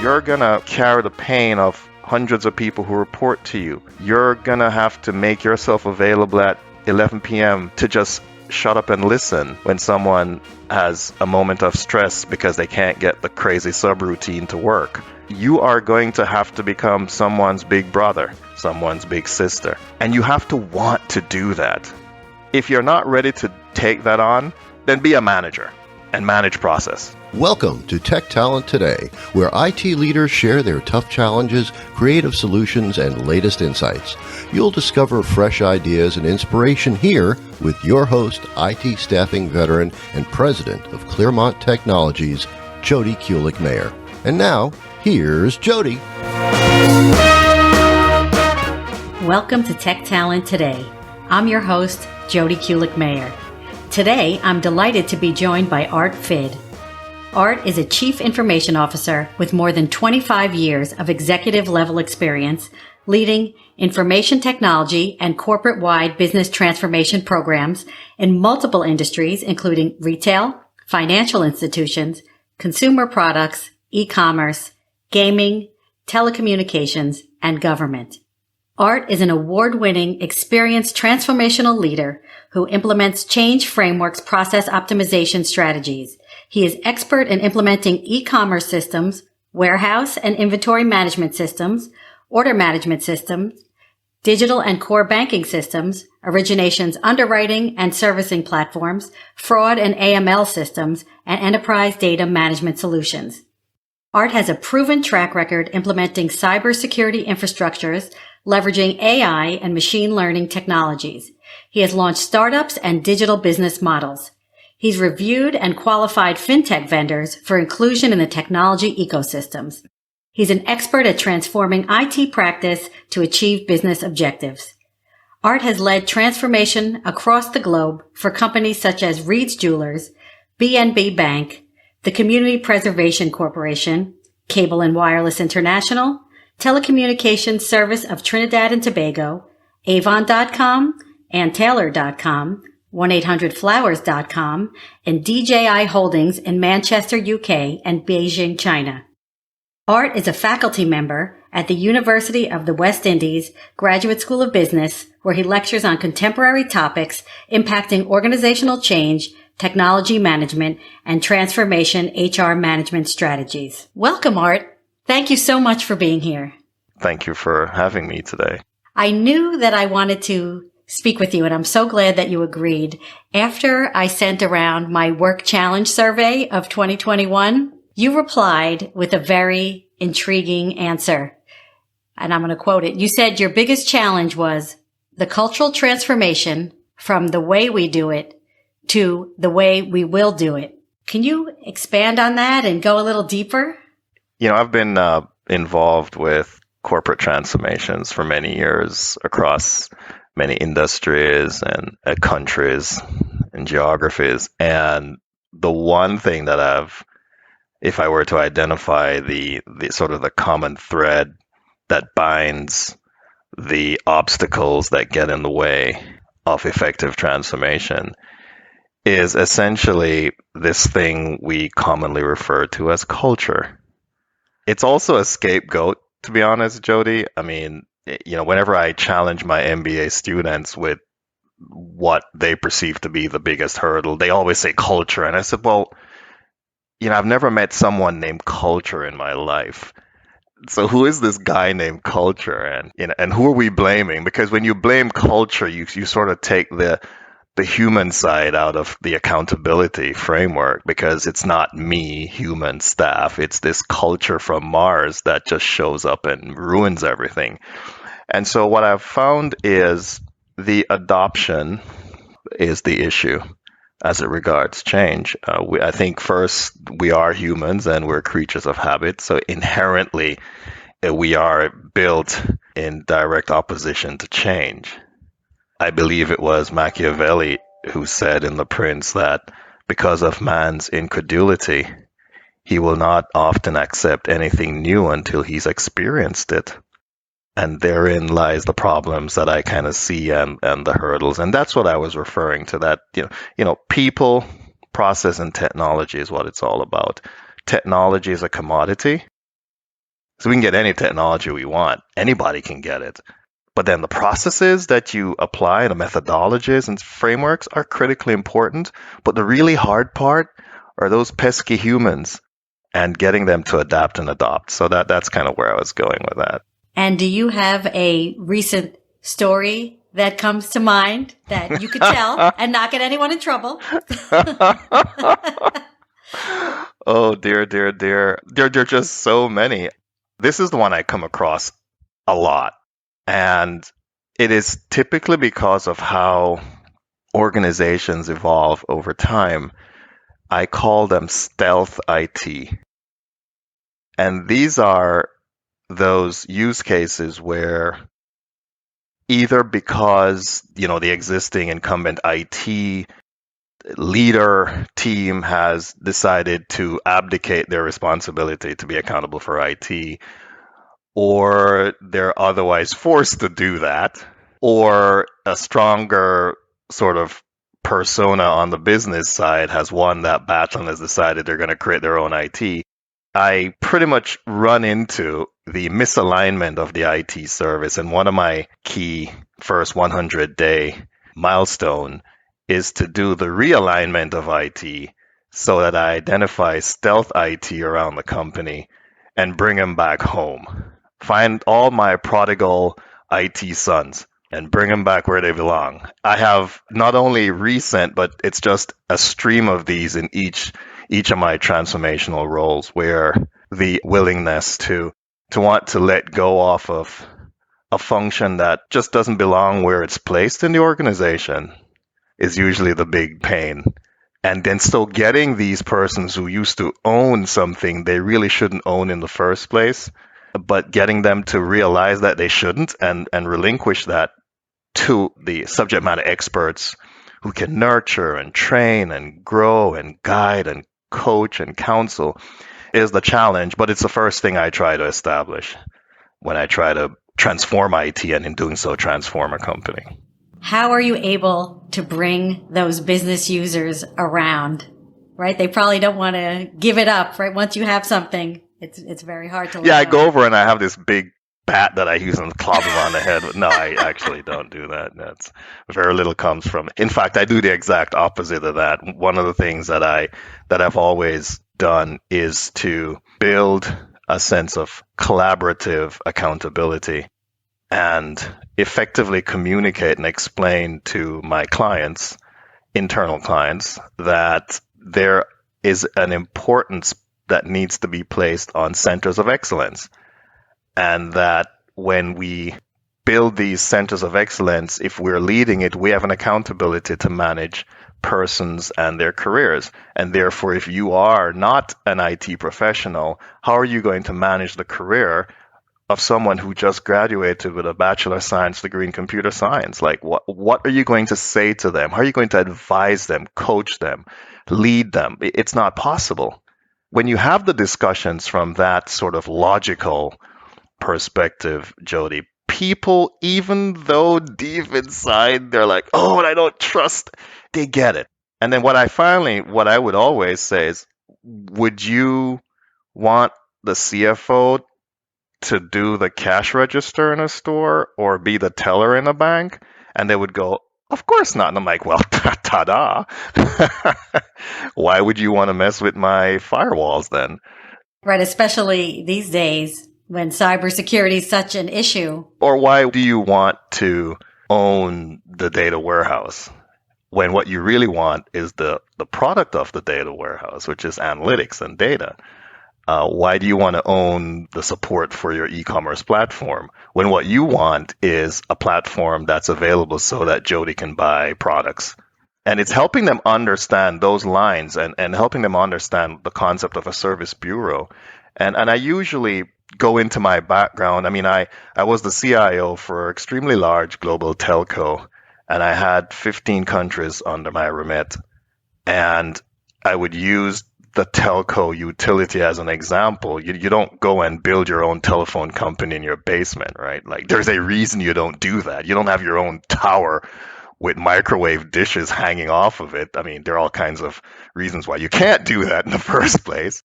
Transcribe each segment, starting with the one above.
You're going to carry the pain of hundreds of people who report to you. You're going to have to make yourself available at 11 p.m. to just shut up and listen when someone has a moment of stress because they can't get the crazy subroutine to work. You are going to have to become someone's big brother, someone's big sister, and you have to want to do that. If you're not ready to take that on, then be a manager and manage process. Welcome to Tech Talent Today, where IT leaders share their tough challenges, creative solutions, and latest insights. You'll discover fresh ideas and inspiration here with your host, IT staffing veteran and president of Claremont Technologies, Jody Kulik-Mayer. And now, here's Jody. Welcome to Tech Talent Today. I'm your host, Jody Kulik-Mayer. Today, I'm delighted to be joined by Arthur Phidd. Art is a Chief Information Officer with more than 25 years of executive-level experience leading information technology and corporate-wide business transformation programs in multiple industries, including retail, financial institutions, consumer products, e-commerce, gaming, telecommunications, and government. Art is an award-winning, experienced transformational leader who implements change frameworks, process optimization strategies. He is expert in implementing e-commerce systems, warehouse and inventory management systems, order management systems, digital and core banking systems, originations, underwriting and servicing platforms, fraud and AML systems, and enterprise data management solutions. Art has a proven track record implementing cybersecurity infrastructures, leveraging AI and machine learning technologies. He has launched startups and digital business models. He's reviewed and qualified fintech vendors for inclusion in the technology ecosystems. He's an expert at transforming IT practice to achieve business objectives. Art has led transformation across the globe for companies such as Reed's Jewelers, B&B Bank, the Community Preservation Corporation, Cable and Wireless International, Telecommunications Service of Trinidad and Tobago, Avon.com, AnnTaylor.com, 1-800-Flowers.com, and DJI Holdings in Manchester, UK, and Beijing, China. Art is a faculty member at the University of the West Indies Graduate School of Business, where he lectures on contemporary topics impacting organizational change, technology management, and transformation HR management strategies. Welcome, Art. Thank you so much for being here. Thank you for having me today. I knew that I wanted to speak with you, and I'm so glad that you agreed. After I sent around my work challenge survey of 2021, you replied with a very intriguing answer. And I'm going to quote it. You said your biggest challenge was the cultural transformation from the way we do it to the way we will do it. Can you expand on that and go a little deeper? I've been involved with corporate transformations for many years across many industries and countries and geographies. And the one thing that if I were to identify the sort of the common thread that binds the obstacles that get in the way of effective transformation, is essentially this thing we commonly refer to as culture. It's also a scapegoat, to be honest, Jody. I mean, whenever I challenge my MBA students with what they perceive to be the biggest hurdle, they always say culture. And I said, well, I've never met someone named Culture in my life. So who is this guy named Culture? And who are we blaming? Because when you blame culture, you sort of take the human side out of the accountability framework, because it's not me, human staff. It's this culture from Mars that just shows up and ruins everything. And so what I've found is the adoption is the issue as it regards change. I think first, we are humans and we're creatures of habit. So inherently, we are built in direct opposition to change. I believe it was Machiavelli who said in The Prince that because of man's incredulity, he will not often accept anything new until he's experienced it. And therein lies the problems that I kind of see and the hurdles. And that's what I was referring to, that, people, process, and technology is what it's all about. Technology is a commodity. So we can get any technology we want. Anybody can get it. But then the processes that you apply, the methodologies and frameworks are critically important. But the really hard part are those pesky humans and getting them to adapt and adopt. So that's kind of where I was going with that. And do you have a recent story that comes to mind that you could tell and not get anyone in trouble? Oh, dear, dear, dear. There are just so many. This is the one I come across a lot. And it is typically because of how organizations evolve over time. I call them stealth IT. And these are those use cases where either because, the existing incumbent IT leader team has decided to abdicate their responsibility to be accountable for IT, or they're otherwise forced to do that, or a stronger sort of persona on the business side has won that battle and has decided they're going to create their own IT. I pretty much run into the misalignment of the IT service, and one of my key first 100-day milestone is to do the realignment of IT so that I identify stealth IT around the company and bring them back home. Find all my prodigal IT sons and bring them back where they belong. I have not only recent, but it's just a stream of these in each of my transformational roles, where the willingness to want to let go off of a function that just doesn't belong where it's placed in the organization is usually the big pain. And then still getting these persons who used to own something they really shouldn't own in the first place, but getting them to realize that they shouldn't and relinquish that to the subject matter experts who can nurture and train and grow and guide and coach and counsel is the challenge. But it's the first thing I try to establish when I try to transform IT, and in doing so, transform a company. How are you able to bring those business users around, right? They probably don't want to give it up, right? Once you have something, it's very hard to let I go. go over and I have this big bat that I use and clobber on the head. No, I actually don't do that. That's very little comes from it. In fact, I do the exact opposite of that. One of the things that I've always done is to build a sense of collaborative accountability and effectively communicate and explain to my clients, internal clients, that there is an importance that needs to be placed on centers of excellence. And that when we build these centers of excellence, if we're leading it, we have an accountability to manage persons and their careers. And therefore, if you are not an IT professional, how are you going to manage the career of someone who just graduated with a Bachelor of Science degree in computer science? Like, what are you going to say to them? How are you going to advise them, coach them, lead them? It's not possible. When you have the discussions from that sort of logical perspective, Jody, people, even though deep inside they're like, oh, I don't trust, they get it. And then what I would always say is, would you want the CFO to do the cash register in a store or be the teller in a bank? And they would go, of course not. And I'm like, well, ta-da. Why would you want to mess with my firewalls then? Right, especially these days when cybersecurity is such an issue. Or why do you want to own the data warehouse when what you really want is the product of the data warehouse, which is analytics and data? Why do you want to own the support for your e-commerce platform when what you want is a platform that's available so that Jody can buy products? And it's helping them understand those lines and helping them understand the concept of a service bureau. And I usually go into my background. I mean, I was the CIO for an extremely large global telco, and I had 15 countries under my remit. And I would use the telco utility as an example. You don't go and build your own telephone company in your basement, right? Like, there's a reason you don't do that. You don't have your own tower with microwave dishes hanging off of it. I mean, there are all kinds of reasons why you can't do that in the first place.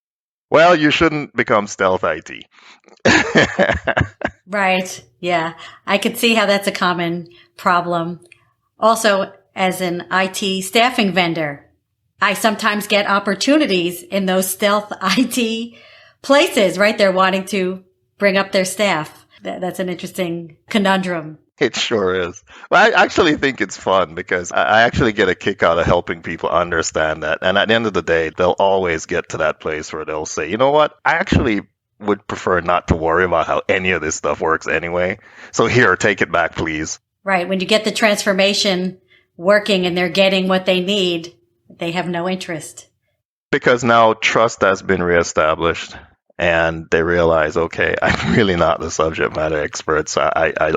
Well, you shouldn't become stealth IT. Right. Yeah. I could see how that's a common problem. Also, as an IT staffing vendor, I sometimes get opportunities in those stealth IT places, right? They're wanting to bring up their staff. That's an interesting conundrum. It sure is. Well, I actually think it's fun because I actually get a kick out of helping people understand that. And at the end of the day, they'll always get to that place where they'll say, you know what? I actually would prefer not to worry about how any of this stuff works anyway. So here, take it back, please. Right. When you get the transformation working and they're getting what they need, they have no interest. Because now trust has been reestablished and they realize, okay, I'm really not the subject matter expert, so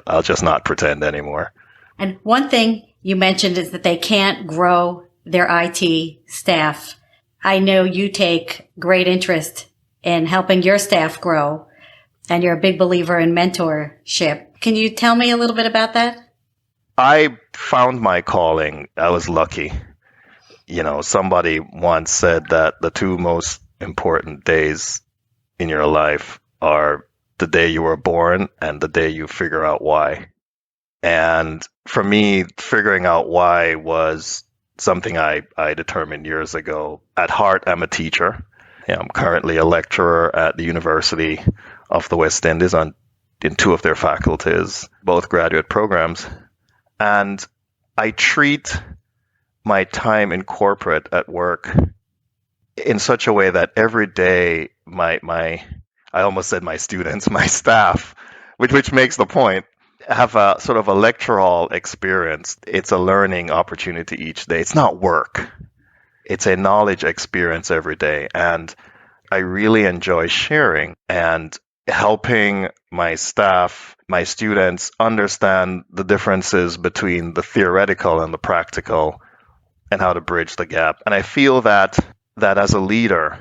I'll just not pretend anymore. And one thing you mentioned is that they can't grow their IT staff. I know you take great interest in helping your staff grow, and you're a big believer in mentorship. Can you tell me a little bit about that? I found my calling. I was lucky. You know, somebody once said that the two most important days in your life are the day you were born and the day you figure out why. And for me, figuring out why was something I determined years ago. At heart, I'm a teacher. I'm currently a lecturer at the University of the West Indies in two of their faculties, both graduate programs. And I treat my time in corporate at work in such a way that every day I almost said my students, my staff, which makes the point, have a sort of a lectural experience. It's a learning opportunity each day. It's not work. It's a knowledge experience every day. And I really enjoy sharing and helping my staff, my students understand the differences between the theoretical and the practical and how to bridge the gap. And I feel that as a leader,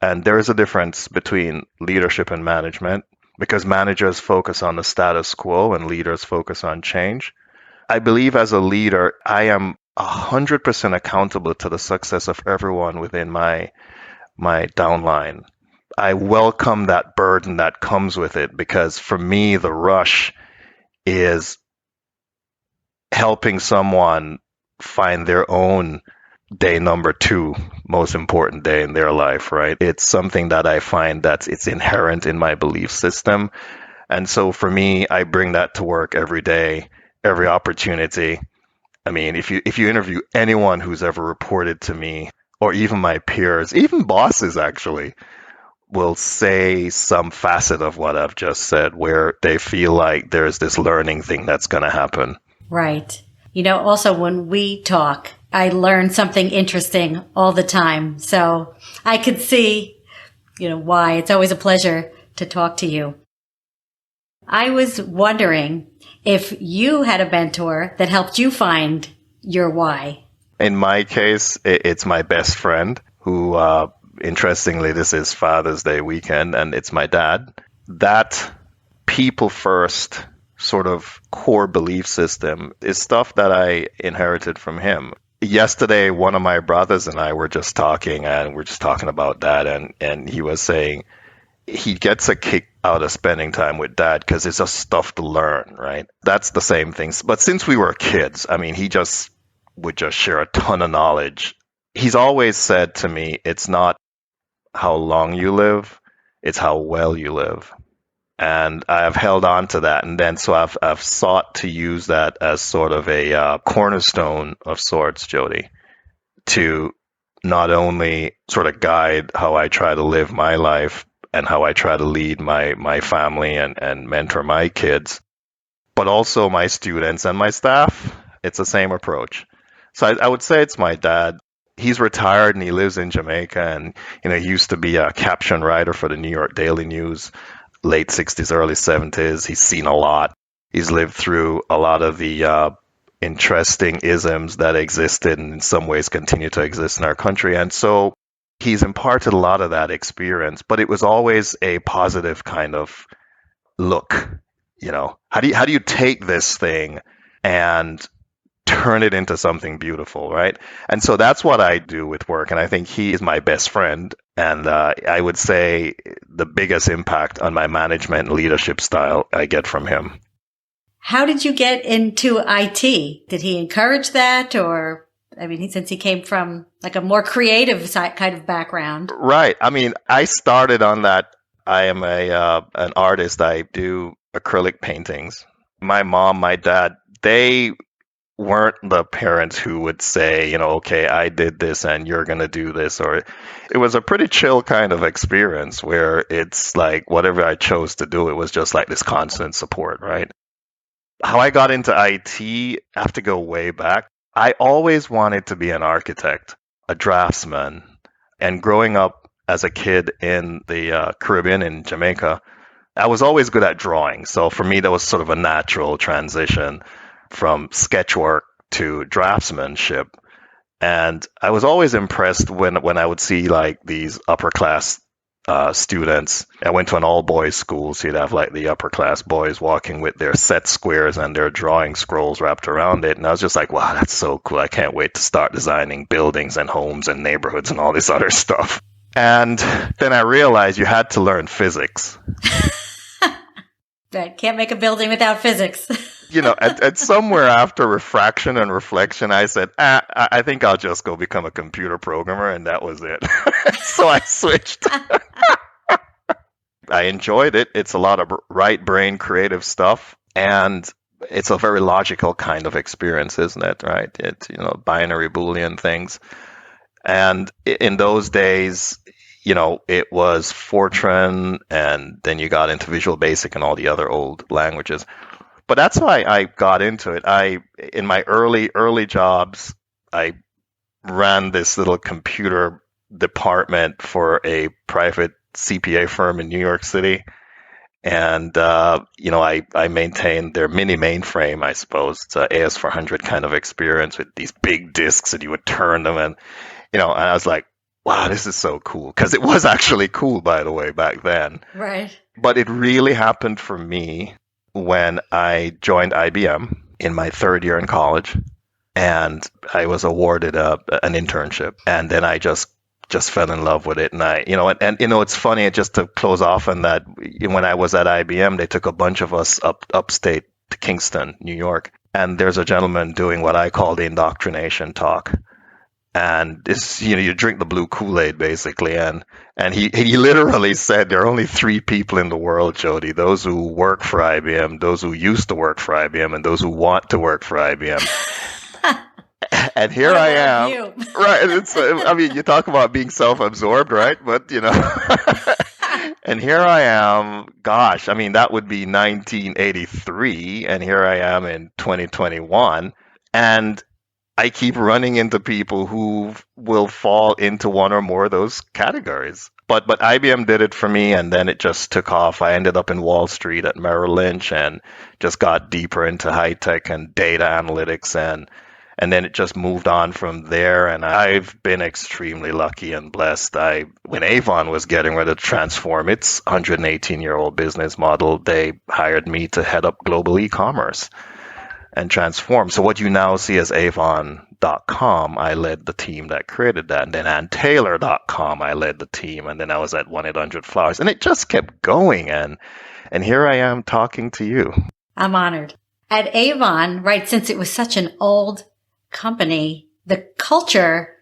and there is a difference between leadership and management because managers focus on the status quo and leaders focus on change. I believe as a leader, I am 100% accountable to the success of everyone within my downline. I welcome that burden that comes with it because for me, the rush is helping someone find their own day number 2 most important day in their life, right? It's something that I find that it's inherent in my belief system. And so for me, I bring that to work every day, every opportunity. I mean, if you interview anyone who's ever reported to me, or even my peers, even bosses actually, will say some facet of what I've just said where they feel like there's this learning thing that's going to happen. Right. You know, also when we talk, I learn something interesting all the time. So I could see, why. It's always a pleasure to talk to you. I was wondering if you had a mentor that helped you find your why. In my case, it's my best friend who, interestingly, this is Father's Day weekend, and it's my dad. That people first sort of core belief system is stuff that I inherited from him. Yesterday, one of my brothers and I were just talking, and we're just talking about dad, and he was saying he gets a kick out of spending time with dad because it's just stuff to learn, right? That's the same thing. But since we were kids, I mean, he just would just share a ton of knowledge. He's always said to me, it's not how long you live, it's how well you live. And I have held on to that. And then so I've sought to use that as sort of a cornerstone of sorts, Jody, to not only sort of guide how I try to live my life and how I try to lead my family and mentor my kids, but also my students and my staff. It's the same approach. So I would say it's my dad. He's retired and he lives in Jamaica, and he used to be a caption writer for the New York Daily News, late 60s, early 70s. He's seen a lot. He's lived through a lot of the interesting isms that existed and in some ways continue to exist in our country. And so he's imparted a lot of that experience, but it was always a positive kind of look. How do you take this thing and turn it into something beautiful, right? And so that's what I do with work. And I think he is my best friend. And I would say the biggest impact on my management and leadership style I get from him. How did you get into IT? Did he encourage that? Or, I mean, since he came from like a more creative kind of background. Right. I mean, I started on that. I am an artist. I do acrylic paintings. My mom, my dad, they weren't the parents who would say, okay, I did this and you're going to do this. Or it was a pretty chill kind of experience where it's like whatever I chose to do, it was just like this constant support, right? How I got into IT, I have to go way back. I always wanted to be an architect, a draftsman. And growing up as a kid in the Caribbean, in Jamaica, I was always good at drawing. So for me, that was sort of a natural transition from sketch work to draftsmanship. And I was always impressed when I would see like these upper class students. I went to an all boys school, so you'd have like the upper class boys walking with their set squares and their drawing scrolls wrapped around it. And I was just like, wow, that's so cool. I can't wait to start designing buildings and homes and neighborhoods and all this other stuff. And then I realized you had to learn physics. Right. Can't make a building without physics. At somewhere after refraction and reflection, I said, I think I'll just go become a computer programmer. And that was it. So I switched. I enjoyed it. It's a lot of right brain creative stuff. And it's a very logical kind of experience, isn't it? Right. It's, binary Boolean things. And in those days, it was Fortran, and then you got into Visual Basic and all the other old languages. But that's why I got into it. In my early jobs, I ran this little computer department for a private CPA firm in New York City. And, I maintained their mini mainframe, I suppose. It's an AS400 kind of experience with these big disks, and you would turn them. And I was like, wow, this is so cool. Because it was actually cool, by the way, back then. Right. But it really happened for me when I joined IBM in my third year in college. And I was awarded an internship. And then I just fell in love with it. And it's funny, just to close off on that, when I was at IBM, they took a bunch of us upstate to Kingston, New York. And there's a gentleman doing what I call the indoctrination talk. And it's, you drink the blue Kool-Aid basically. And he literally said there are only three people in the world, Jody: those who work for IBM, those who used to work for IBM, and those who want to work for IBM. And here I am. You? Right. You talk about being self-absorbed, right? But, and here I am. Gosh, that would be 1983. And here I am in 2021. And I keep running into people who will fall into one or more of those categories. But IBM did it for me, and then it just took off. I ended up in Wall Street at Merrill Lynch and just got deeper into high tech and data analytics, and then it just moved on from there. And I've been extremely lucky and blessed. When Avon was getting ready to transform its 118-year-old business model, they hired me to head up global eCommerce and transform. So what you now see as Avon.com, I led the team that created that. And then AnnTaylor.com, I led the team. And then I was at 1-800-Flowers. And it just kept going. And here I am talking to you. I'm honored. At Avon, right, since it was such an old company, the culture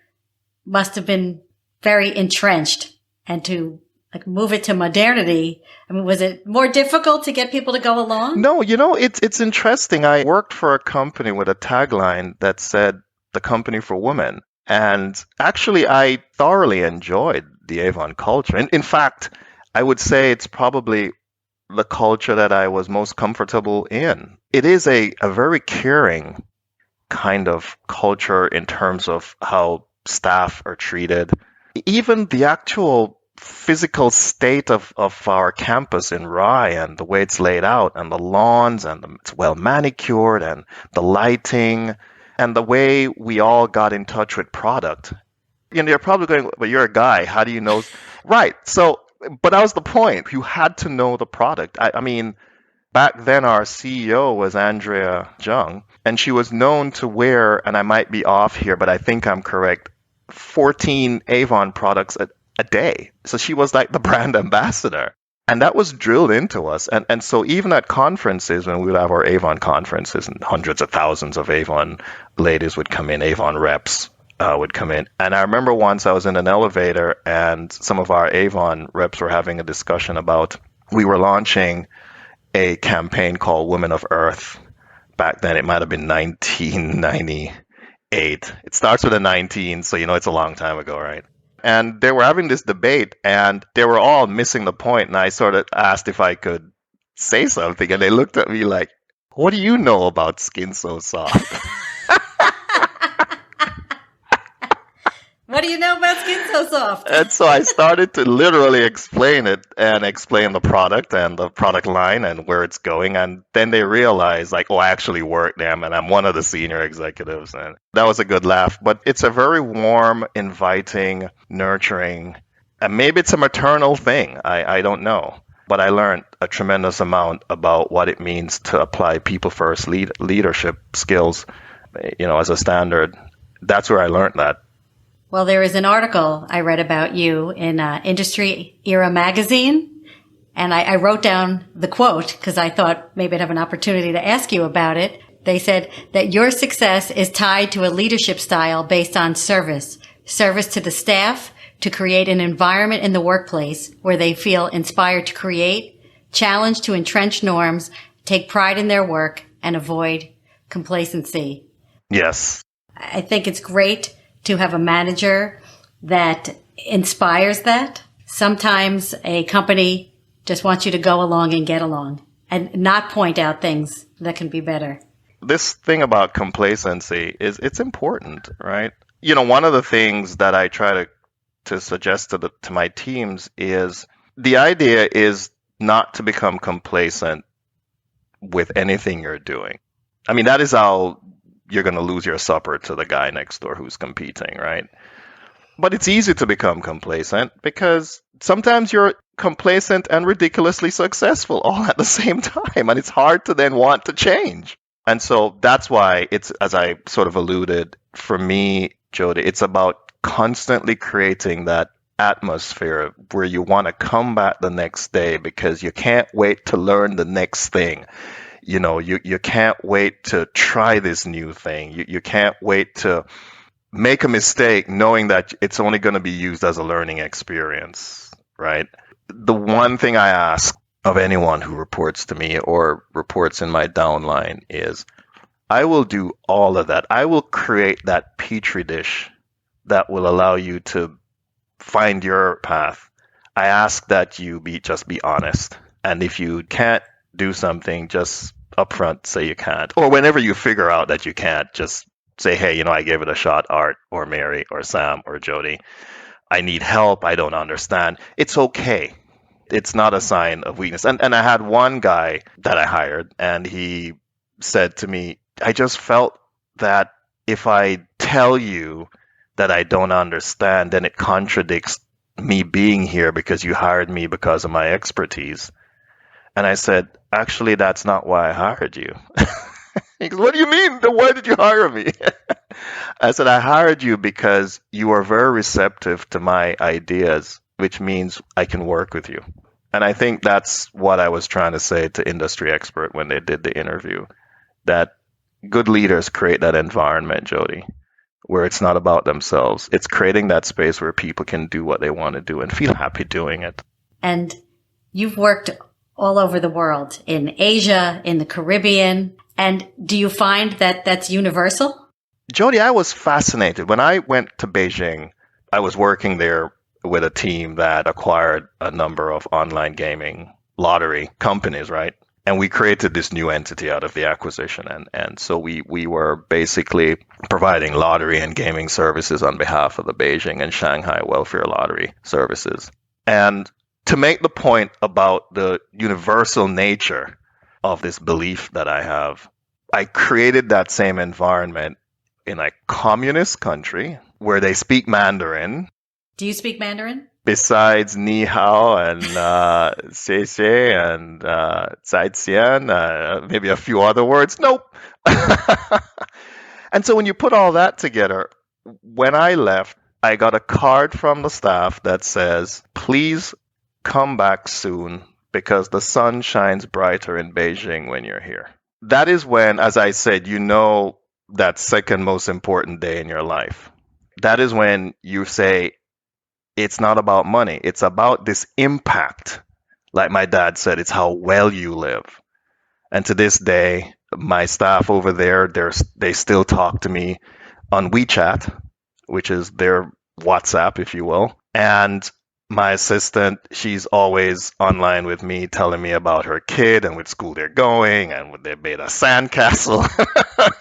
must have been very entrenched. And to move it to modernity, was it more difficult to get people to go along? No, it's interesting. I worked for a company with a tagline that said, "The company for women." And actually, I thoroughly enjoyed the Avon culture. And in fact, I would say it's probably the culture that I was most comfortable in. It is a very caring kind of culture in terms of how staff are treated. Even the actual physical state of our campus in Rye and the way it's laid out, and the lawns, and it's well manicured, and the lighting, and the way we all got in touch with product. You're probably going, "But you're a guy, how do you know?" Right. So, but that was the point. You had to know the product. back then our CEO was Andrea Jung, and she was known to wear, and I might be off here, but I think I'm correct, 14 Avon products a day. So she was like the brand ambassador. And that was drilled into us. And so even at conferences, when we would have our Avon conferences and hundreds of thousands of Avon ladies would come in, Avon reps would come in. And I remember once I was in an elevator and some of our Avon reps were having a discussion about, we were launching a campaign called Women of Earth. Back then, it might have been 1998. It starts with a 19, so you know it's a long time ago, right? And they were having this debate, and they were all missing the point. And I sort of asked if I could say something, and they looked at me like, "What do you know about Skin So Soft?" What do you know about Skin So Soft? And so I started to literally explain it and explain the product and the product line and where it's going. And then they realized, like, oh, I actually work there, and I'm one of the senior executives. And that was a good laugh. But it's a very warm, inviting, nurturing, and maybe it's a maternal thing. I don't know. But I learned a tremendous amount about what it means to apply people-first leadership skills, as a standard. That's where I learned that. Well, there is an article I read about you in Industry Era magazine, and I wrote down the quote because I thought maybe I'd have an opportunity to ask you about it. They said that your success is tied to a leadership style based on service to the staff, to create an environment in the workplace where they feel inspired to create, challenged to entrench norms, take pride in their work, and avoid complacency. Yes. I think it's great to have a manager that inspires that. Sometimes a company just wants you to go along and get along and not point out things that can be better. This thing about complacency it's important, right? One of the things that I try to suggest to my teams is the idea is not to become complacent with anything you're doing. I mean, that is how you're going to lose your supper to the guy next door who's competing, right? But it's easy to become complacent because sometimes you're complacent and ridiculously successful all at the same time. And it's hard to then want to change. And so that's why it's, as I sort of alluded, for me, Jody, it's about constantly creating that atmosphere where you want to come back the next day because you can't wait to learn the next thing. You can't wait to try this new thing. You can't wait to make a mistake knowing that it's only going to be used as a learning experience, right? The one thing I ask of anyone who reports to me or reports in my downline is I will do all of that. I will create that petri dish that will allow you to find your path. I ask that you just be honest. And if you can't do something, just upfront say you can't. Or whenever you figure out that you can't, just say, hey, I gave it a shot, Art or Mary or Sam or Jody. I need help. I don't understand. It's okay. It's not a sign of weakness. And I had one guy that I hired, and he said to me, I just felt that if I tell you that I don't understand, then it contradicts me being here because you hired me because of my expertise. And I said, actually, that's not why I hired you. He goes, what do you mean? Then why did you hire me? I said, I hired you because you are very receptive to my ideas, which means I can work with you. And I think that's what I was trying to say to Industry Expert when they did the interview, that good leaders create that environment, Jody, where it's not about themselves. It's creating that space where people can do what they want to do and feel happy doing it. And you've worked all over the world, in Asia, in the Caribbean. And do you find that that's universal? Jody, I was fascinated. When I went to Beijing, I was working there with a team that acquired a number of online gaming lottery companies, right? And we created this new entity out of the acquisition. And so we were basically providing lottery and gaming services on behalf of the Beijing and Shanghai welfare lottery services. And to make the point about the universal nature of this belief that I have, I created that same environment in a communist country where they speak Mandarin. Do you speak Mandarin? besides ni hao and xie xie and zai xian, maybe a few other words? Nope. And so when you put all that together, when I left, I got a card from the staff that says, please come back soon because the sun shines brighter in Beijing when you're here. That is when, as I said, you know that second most important day in your life. That is when you say, it's not about money. It's about this impact. Like my dad said, it's how well you live. And to this day, my staff over there, they still talk to me on WeChat, which is their WhatsApp, if you will. And my assistant, she's always online with me, telling me about her kid and what school they're going and what they made a sandcastle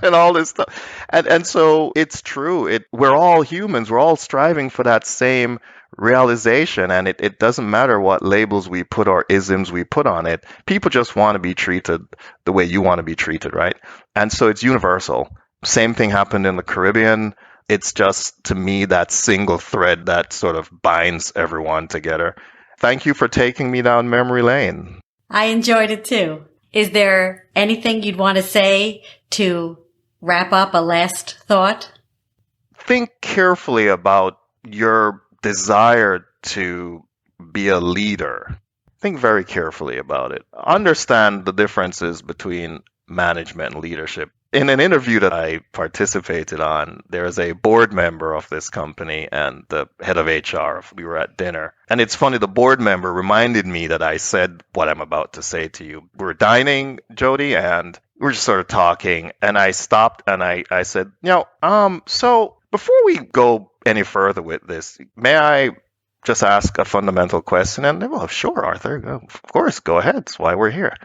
and all this stuff. And so it's true. We're all humans. We're all striving for that same realization. And it doesn't matter what labels we put or isms we put on it. People just want to be treated the way you want to be treated, right? And so it's universal. Same thing happened in the Caribbean. It's just, to me, that single thread that sort of binds everyone together. Thank you for taking me down memory lane. I enjoyed it too. Is there anything you'd want to say to wrap up, a last thought? Think carefully about your desire to be a leader. Think very carefully about it. Understand the differences between management and leadership. In an interview that I participated on, there is a board member of this company and the head of HR. We were at dinner. And it's funny, the board member reminded me that I said what I'm about to say to you. We were dining, Jody, and we were just sort of talking. And I stopped and I said, so before we go any further with this, may I just ask a fundamental question? And they, well, sure, Arthur. Of course, go ahead. That's why we're here.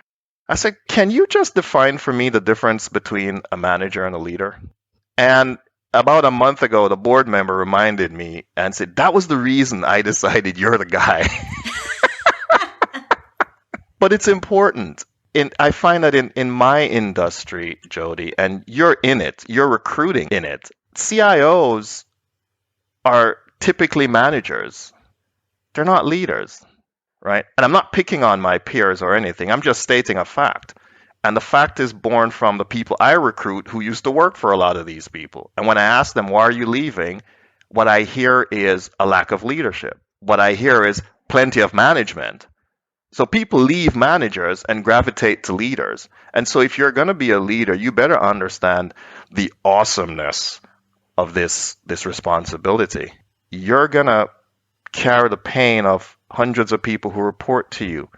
I said, can you just define for me the difference between a manager and a leader? And about a month ago, the board member reminded me and said, that was the reason I decided you're the guy. But it's important. I find that in my industry, Jody, and you're in it, you're recruiting in it, CIOs are typically managers. They're not leaders. Right? And I'm not picking on my peers or anything. I'm just stating a fact. And the fact is born from the people I recruit who used to work for a lot of these people. And when I ask them, why are you leaving? What I hear is a lack of leadership. What I hear is plenty of management. So people leave managers and gravitate to leaders. And so if you're going to be a leader, you better understand the awesomeness of this responsibility. You're going to carry the pain of hundreds of people who report to you.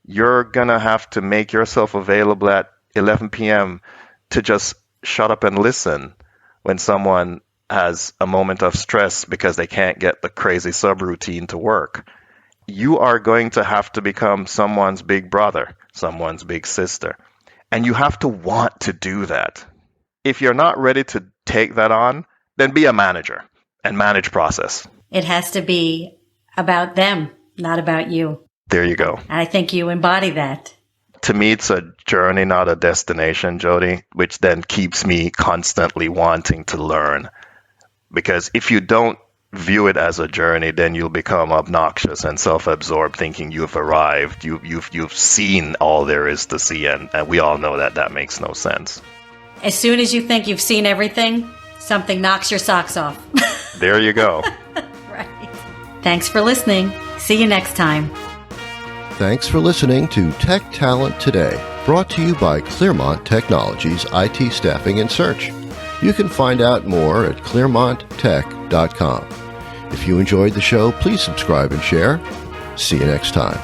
You're going to have to make yourself available at 11 p.m. to just shut up and listen when someone has a moment of stress because they can't get the crazy subroutine to work. You are going to have to become someone's big brother, someone's big sister. And you have to want to do that. If you're not ready to take that on, then be a manager and manage process. It has to be about them, not about you. There you go. And I think you embody that. To me, it's a journey, not a destination, Jody, which then keeps me constantly wanting to learn. Because if you don't view it as a journey, then you'll become obnoxious and self-absorbed, thinking you've arrived, you've seen all there is to see, and we all know that makes no sense. As soon as you think you've seen everything, something knocks your socks off. There you go. Right. Thanks for listening. See you next time. Thanks for listening to Tech Talent Today, brought to you by Clearmont Technologies IT Staffing and Search. You can find out more at clearmonttech.com. If you enjoyed the show, please subscribe and share. See you next time.